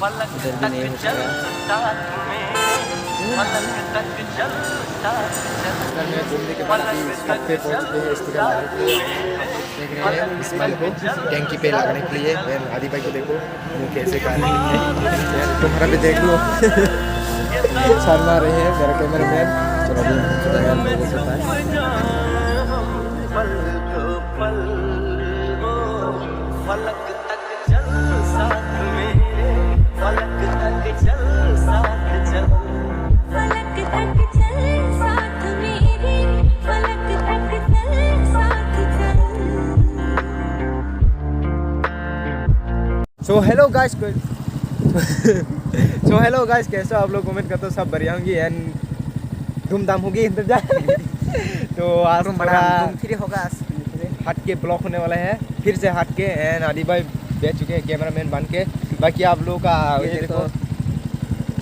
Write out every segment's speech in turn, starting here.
इधर भी नहीं हो पाया। अगर मैं घूमने के बाद अभी स्टॉप पे पहुंच चुके हैं स्टिकर लगाने के लिए। देख रहे हैं इस्माइल को टैंकी पे लगाने के लिए। एंड आदि भाई को देखो वो कैसे कर रहे हैं। यार तुम्हारा भी देख लो शर्मा रहे हैं मेरा कैमरा मैन। चलो अभी हम पहुंच चुके हैं लोगों के पास। सो हेलो गाइस कैसे हो आप लोग? उम्मीद करता हूँ सब बढ़िया होंगी एंड धूमधाम होगी इंतजार। तो आज बड़ा फिर होगा हट के ब्लॉक होने वाला है फिर से हट के। एंड आदि भाई बैठ चुके हैं कैमरा मैन बन के। बाकी आप लोगों का ये देखो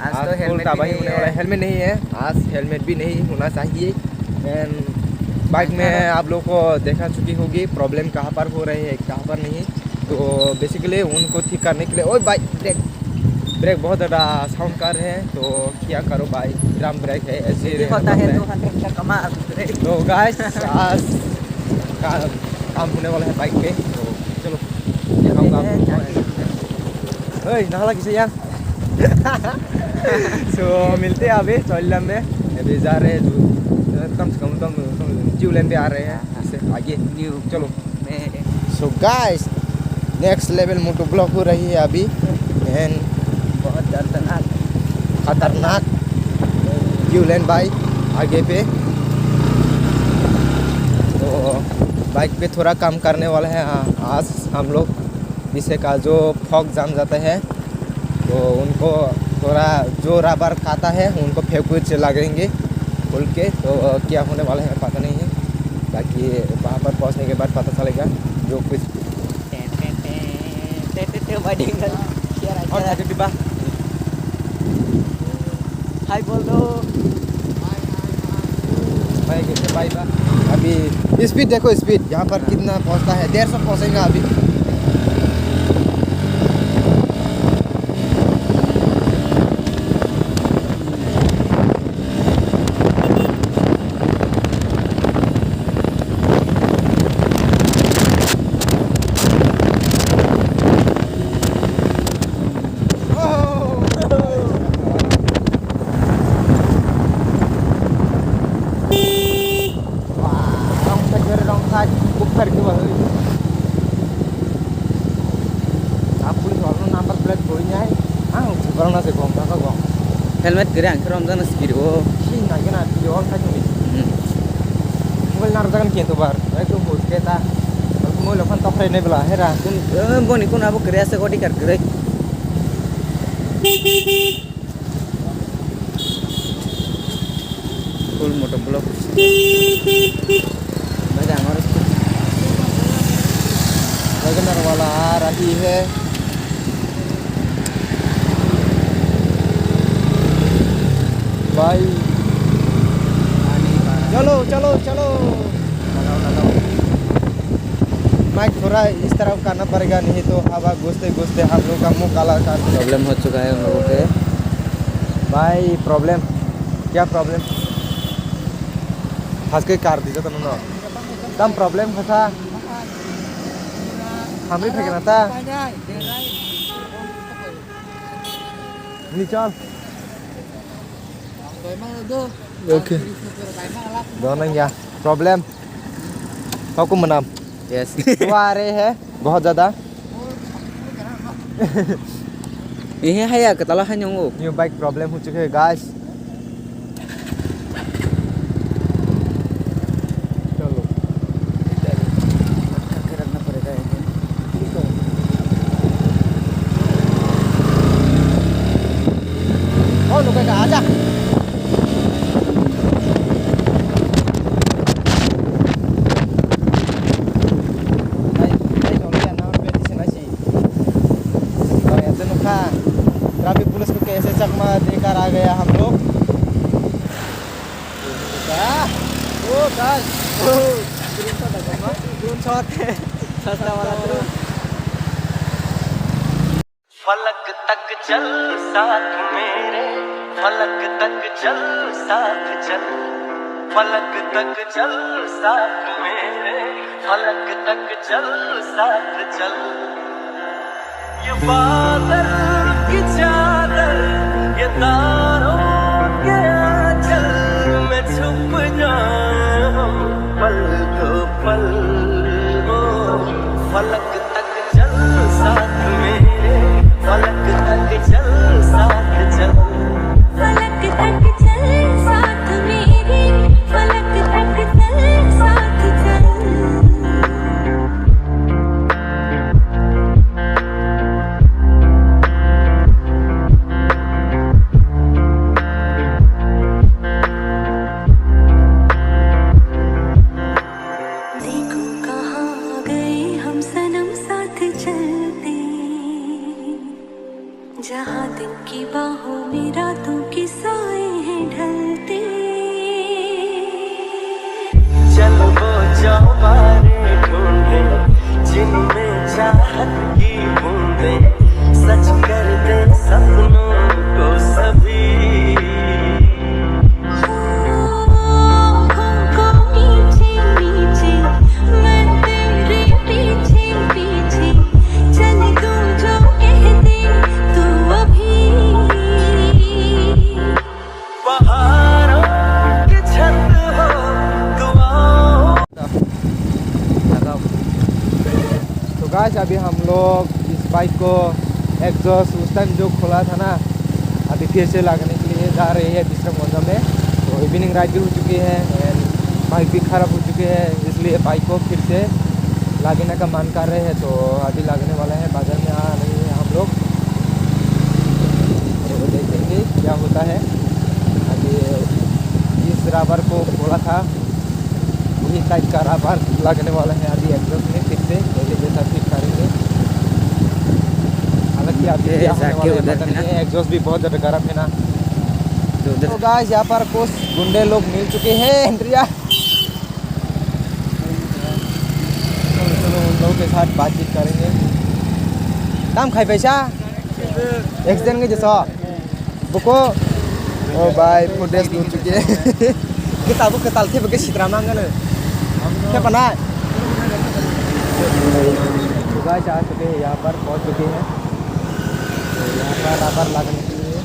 आज तो हेलमेट तबाही होने वाला है। हेलमेट नहीं है आज, हेलमेट भी नहीं होना चाहिए। एंड बाइक में आप लोगों को देखा चुकी होगी प्रॉब्लम कहाँ पर हो रही है कहाँ पर नहीं। तो बेसिकली उनको ठीक करने के लिए ओए बाइक ब्रेक बहुत ज़्यादा साउंड कर रहे हैं। तो क्या करो भाई, ड्रम ब्रेक है ऐसे होता है 200 का कमाल। तो गाइस आज काम होने वाला है बाइक पे। तो चलो दिखाऊंगा आपको। ओए नाला किसे यार। सो मिलते हैं अभी चौलम में। अभी जा रहे हैं कम से कम जीव लेन पे आ रहे हैं इससे आगे न्यू। चलो सो गाइस नेक्स्ट लेवल मोटो ब्लॉक हो रही है अभी। एंड बहुत खतरनाक जीव लेन बाइक आगे पे। तो बाइक पे थोड़ा काम करने वाला है आज हम लोग। जिससे का जो फॉग जम जाता है तो उनको थोड़ा जो रबर खाता है उनको फेंक लगेंगे खोल के। तो क्या होने वाला है पता नहीं है। बाकी वहाँ पर पहुँचने के बाद पता चलेगा जो कुछ। और डिब्बा हाय बोल दो भाई कैसे भाई बा। अभी स्पीड देखो स्पीड यहाँ पर कितना पहुँचता है। 150 पहुँचेगा अभी। हेलमेट गरे आं खरम जाना स्किरो सिनायगोन आरो भिडिअ आं साइड मबाइल नारजागोन किन्तु बार एकदम बुझके ता मबाइल फन तफ्रायनाय ब्ला हेरा बनि कोन आबो गरे आसे गडी कार गरे फुल मोटो ब्लॉक मजा हमारा वैगनर वाला आ रही है। भाई चलो चलो चलो लगाओ माइक थोड़ा इस तरफ करना पड़ेगा नहीं तो हवा घुसते घुसते हम लोग का मुंह काला कर। प्रॉब्लम हो चुका है उन लोगों के। भाई प्रॉब्लम क्या प्रॉब्लम फंस के कार दीजिए तुम ना कम प्रॉब्लम फंसा हमें फेंकना था नीचे। ओके दोनों क्या प्रॉब्लम आपको मनाम यस वो आ रहे हैं बहुत ज़्यादा। ये है या कतला है न्योंगो न्यू बाइक प्रॉब्लम हो चुके हैं गाइस। चलो रखना पड़ेगा और लोग का आजा ट्रैफिक पुलिस को कैसे चकमा देकर आ गया हम लोग। ओ गाइस ड्रोन शॉट है सस्ता वाला ड्रोन। फलक तक चल साथ मेरे, फलक तक चल साथ चल, फलक तक चल साथ मेरे, फलक तक चल साथ चल। ये बादल की चादर, ये तारों के आंचल में छुप जाऊं पल दो पल। फलक तक चल साथ मेरे, फलक तक चल साथ चल, फलक तक चल साथ मेरे, फलक तक चल साथ चल। देखो कहाँ गए हम सनम साथ चलते, जहाँ दिन की बाहों में रातों के साए हैं ढलते। चल वो चौबारे ढूंढे जिनमें चाहत की बूंदे, सच कर दे सपनों को सभी। आँखों को नीचे नीचे, मैं तेरे पीछे पीछे, चल तू जो कह दे तू अभी। पहाड़ों की छत हो दुआओं। लगाओ। तो गाइस अभी हम लोग इस बाइक को एग्जॉस्ट उस टाइम जो खोला था ना, अभी फिर से लगाने के लिए जा रही है विश्राम मौसम में। तो इवनिंग राइड भी हो चुकी है एंड बाइक भी ख़राब हो चुकी है, इसलिए बाइक को फिर से लगाने का मन कर रहे हैं। तो अभी लगाने वाला है, बाजार में आ रही है हम लोग, तो देखेंगे क्या होता है। अभी इस रबर को खोला था, वही टाइप का रबर लगने वाला है अभी एग्जॉस्ट में, फिर से पहले जैसा फिट करेंगे। हालांकि अभी ये क्या होने जाके वाला है उधर पता है नहीं है, एग्जॉस्ट भी बहुत ज़्यादा गर्म है ना। तो उधर तो गाइस यहाँ पर कुछ गुंडे लोग मिल चुके हैं एंड्रिया। चलो उन लोगों के साथ बातचीत करेंगे। दाम खाई पैसा एक्सीडेंट के जैसा बुको ओ भाई फुटेज लूट चुके हैं। किताबों के ताल थे बगे सितरा मांगन क्या बना। तो गाइस आ चुके हैं, यहाँ पर पहुँच चुके हैं। तो यहाँ पर रबर लगने के लिए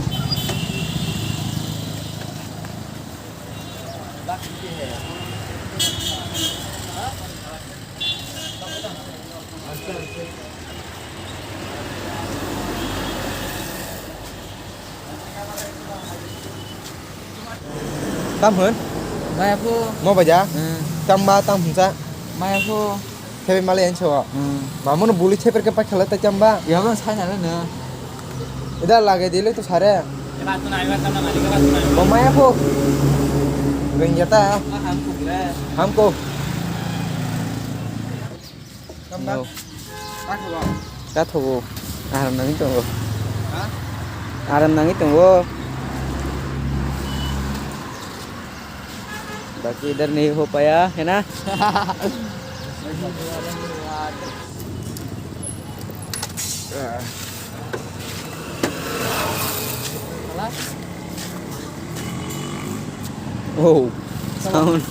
लग चुके हैं। Tam hơn Mai aku. mau baca Hmm. tam ba tam hunsa Mai aku. thebe male en cho Hmm. mamun buli cheper ke pa khelata chamba Ya bang saya nak na. इधर लागे दिले तो सारे मम्मा है वो गई जाता है हमको No. Cắt thủ. Aram nang itu. Aram nang itu. बाकी इधर नहीं हो पाया है ना। Oh, sound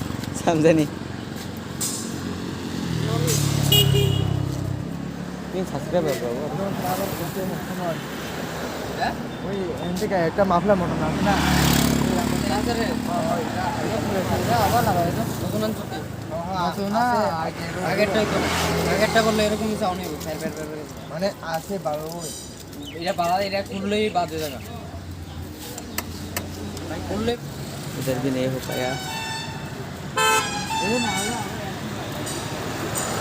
समझा नहीं। Ini subscribe berapa? वही एंटी का एक माफला मोटा ना আগেরটা করলে এরকমই সাউন্ড হবে মানে আছে বারো এটা বাধা এটা খুললেই বাদ হয়ে যাবে খুললে इधर भी नहीं हो पाया।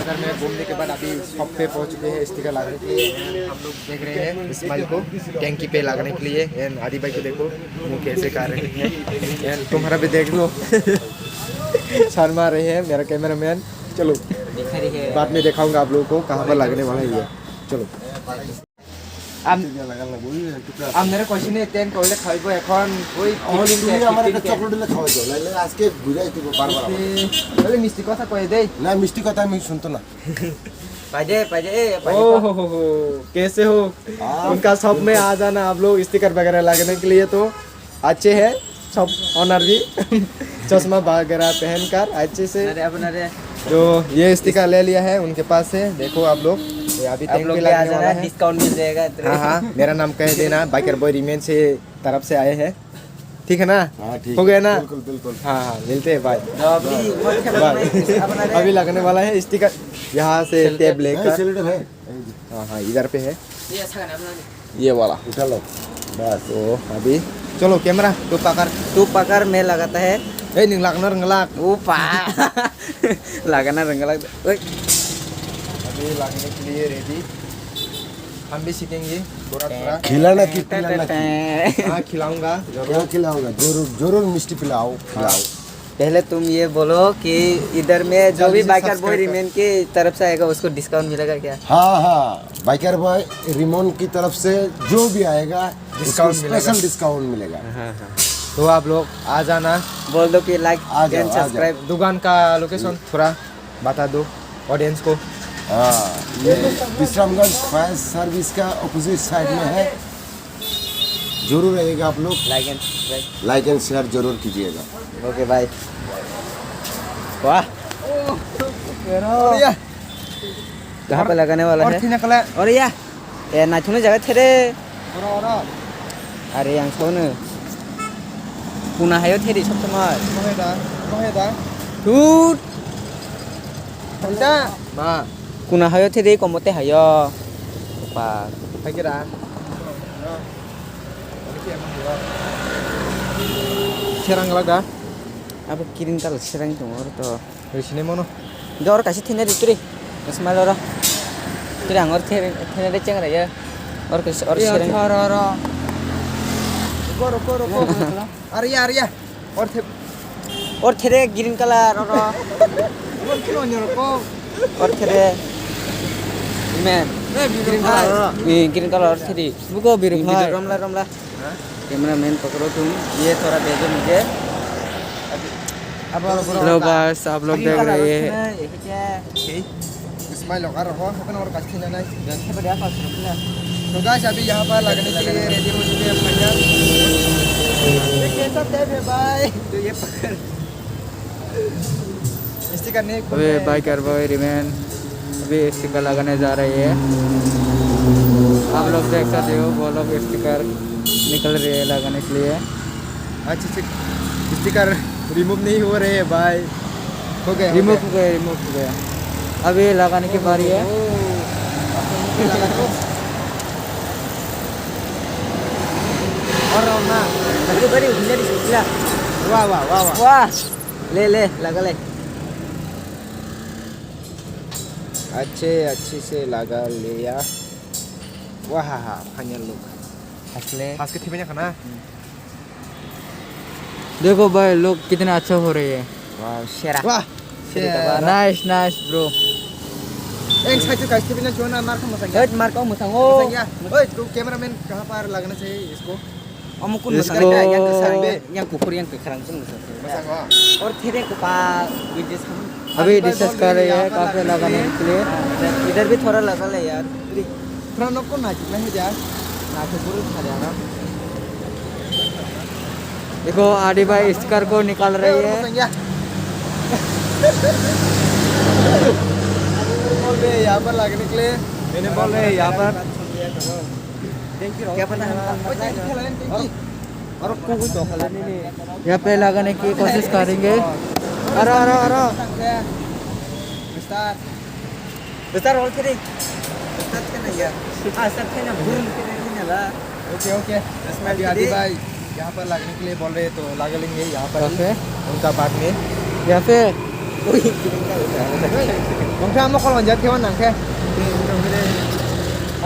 इधर में घूमने के बाद अभी शॉप पे पहुंच चुके हैं स्टिकर लगाने के लिए। हम लोग देख रहे हैं इस्माइल को टैंकी पे लगाने के लिए एंड आदि भाई को देखो वो कैसे कर रहे हैं एंड तुम्हारा भी देख लो। शर्मा रहे हैं मेरा कैमरामैन। चलो दिखा रही है। बाद में दिखाऊंगा आप लोगों को कहाँ पर लगने वाला है ये। चलो अब मेरे क्वेश्चन है टेन कोइले खाइबो এখন ওই তুমি আমার একটা চকলেট দিলে খাওয়া যাও নাইলে আজকে ঘুরে আইতে বারবার বলে মিষ্টি কথা কই দেই না মিষ্টি কথা আমি শুনতো না पाजे ओ हो कैसे हो? उनका शॉप में आ जाना आप लोग स्टिकर वगैरह लगाने के लिए। तो अच्छे हैं सब ऑनर भी चश्मा वगैरह पहनकर अच्छे से अरे अपन अरे जो ये स्टिकर ले लिया है उनके पास से। देखो आप लोग ये अभी आप टैंक लोग पे भी आ लगने वाला जाना, है। डिस्काउंट मिल जाएगा। हाँ हाँ मेरा नाम कह देना, बाइकर बॉय रीमेन से तरफ से आए हैं, ठीक है ना? हाँ ठीक हो गया ना? बिल्कुल बिल्कुल। हाँ हाँ मिलते हैं, बाय अभी अपन अरे अभी लगने वाला है स्टिकर यहाँ से टेप लेकर। सिलेंडर है हाँ हाँ इधर पे है ये अच्छा गाना अपना ये वाला। उठा लो बस। तो अभी चलो कैमरा तो पकड़ तू पकड़ में लगाता है ए निंग लाख न लाख ऊपा लगाना रंग लग ओए अभी लगने के लिए रेडी। हम भी सीखेंगे थोड़ा थोड़ा। खिलाना कि पिलाना कि? हाँ खिलाऊंगा क्या जरूर। खिलाऊंगा? जरूर जरूर मिष्टी पिलाओ खिलाओ। पहले तुम ये बोलो कि इधर में जो भी जल्दी से बाइकर बॉय सब्सक्राइब कर। रिमेन की तरफ से आएगा उसको डिस्काउंट मिलेगा क्या? हाँ हाँ बाइकर बॉय रिमोन की तरफ से जो भी आएगा डिस्काउंट उसको मिलेगा। स्पेशल डिस्काउंट मिलेगा। तो आप लोग आ जाना। बोल दो कि लाइक आ जाओ, एंड आ जाओ। सब्सक्राइब। दुकान का लोकेशन थोड़ा बता दो ऑडियंस को। हाँ ये विश्रामगंज फायर सर्विस का अपोजिट साइड में है। जरूर आइएगा आप लोग। Like and subscribe. Like and share जरूर कीजिएगा। Okay bye. वाह कहाँ पे लगाने वाला और है? थी नकला और या ए नाचने जगह थे रे अरे yang sono punah hayo थे रे सब समाज कहेदा tut हमदा मा punah hayo थे रे komote hayo pa कहिरा serang laga apa kirim kal serang tu or to dari sini mono dor kasih थे रे turi asmal ora turi angor थे रे ceng रे ya और kasih और serang रुको रुको अरिया अरिया और थे रे green color और क्यों नहीं रुको और थे रे man green color और थे रे बुको biru romla romla कैमरामैन पकड़ो तुम ये थोड़ा भेजो मुझे। हेलो बस आप लोग देख रहे हैं स्माइल लगा रखो अपन और कास्टिंग ना तो गाइस अभी यहाँ पर लगने के लिए रेडी हो चुके हैं भैया। ये कैसा टेप है भाई? तो ये पकड़ स्टिकर नहीं अभी बाइकर बॉय रिमेन अभी स्टिकर लगाने जा रही है। आप लोग देख सकते हो वो लोग स्टिकर निकल रही है लगाने के लिए। अच्छे से स्टिकर रिमूव नहीं हो रहे हैं भाई। हो गया रिमूव हो गया अभी लगाने की बारी है। और ना लगे बड़ी उंगली दिखला वाह वाह वाह वाह वाह ले लगा ले अच्छे अच्छे से लगा लिया। वाह हाँ फाइनल लुक असले खास के थी में खाना। देखो भाई लोग कितने अच्छा हो रहे हैं। वाह शेरा वाह नाइस नाइस ब्रो एक साइड से कैसे बिना जो ना मार को मसाला हट मार का मुसंगो ओए तू कैमरामैन कहां पर लगना चाहिए इसको? अमुकुन इसको- मुसंगो yang kesarang yang kukur yang kekarang tuh मसाला और थे को पा अभी डिस्कस कर रहे हैं काफी लगाने के लिए। इधर भी थोड़ा लगा ले यार फ्रंट को ना चिपला है यार नाचे पूरे खड़े हैं। देखो आडी भाई स्टिकर को निकाल रही है। बोल रहे यहाँ पर लगने के लिए मैंने बोल रहे यहाँ पर क्या पता और कोई तो खला नहीं यहाँ पे लगाने की कोशिश करेंगे। अरे अरे अरे विस्तार besar roll kiri start kan ya start kan burung kiri ini lah okay okay इसमें भी आदि भाई यहाँ पर लगने के लिए बोल रहे तो लगा लेंगे यहाँ पर ओके उनका बाद में यहाँ पे बंखा हम कॉल बन जाते हो ना क्या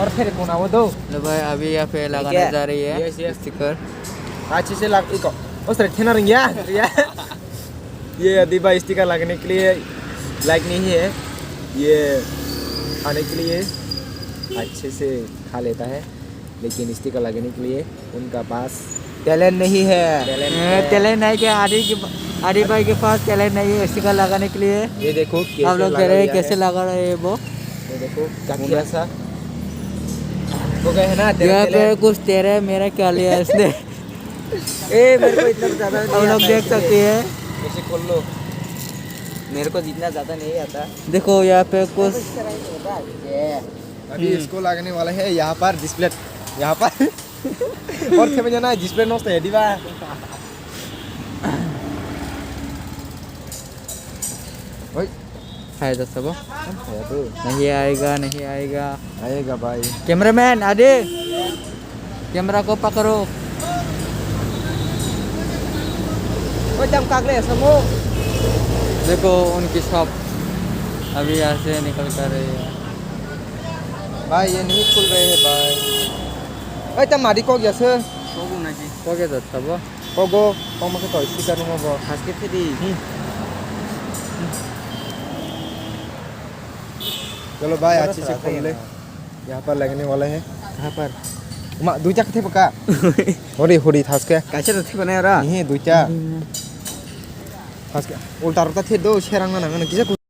और फिर कौन आओ दो लो भाई अभी यहाँ पे लगाने जा रही है स्टिकर। अच्छे से लग इको उस रखे ना रंगिया ये आदि भाई स्टिकर लगने के लिए लाइक नहीं है ये खाने के लिए अच्छे से खा लेता है लेकिन स्टिकर लगाने के लिए उनका पास टैलेंट नहीं है। टैलेंट नहीं क्या आदि भाई के पास टैलेंट नहीं है स्टिकर लगाने के लिए। ये देखो आप लोग कह रहे हैं कैसे लगा रहे हैं वो। ये देखो क्या किया सा वो गए है ना यहाँ पे कुछ तेरा मेरा क्या लिया इसने ए मेरे को इतना ज़्यादा हम लोग देख सकते हैं ऐसे खोल लो मेरे को जितना ज़्यादा नहीं आता देखो यहाँ पे कुछ अभी इसको लगने वाला है यहाँ पर डिस्प्ले यहाँ पर और क्या बजाना है डिस्प्ले नॉट है दीवा ओए है तो सब है तो नहीं आएगा आएगा भाई कैमरामैन आदि कैमरा को पकड़ो ओए चमका ले समो देखो उनकी शॉप अभी यहाँ से निकल कर रही है भाई ये नहीं खुल रहे हैं भाई ओए तम मारी को गया सर हो गया तो सब कोगो कौन से तो इसी करूँगा वो खास के थे चलो भाई अच्छे से खोल ले यहाँ पर लगने वाला है कहाँ पर मा दूचा कथे पका होरी था उसके कैसे तो थे बनाया रहा नहीं दूचा उसके उल्टा रोता थे दो शेरंगा ना किसे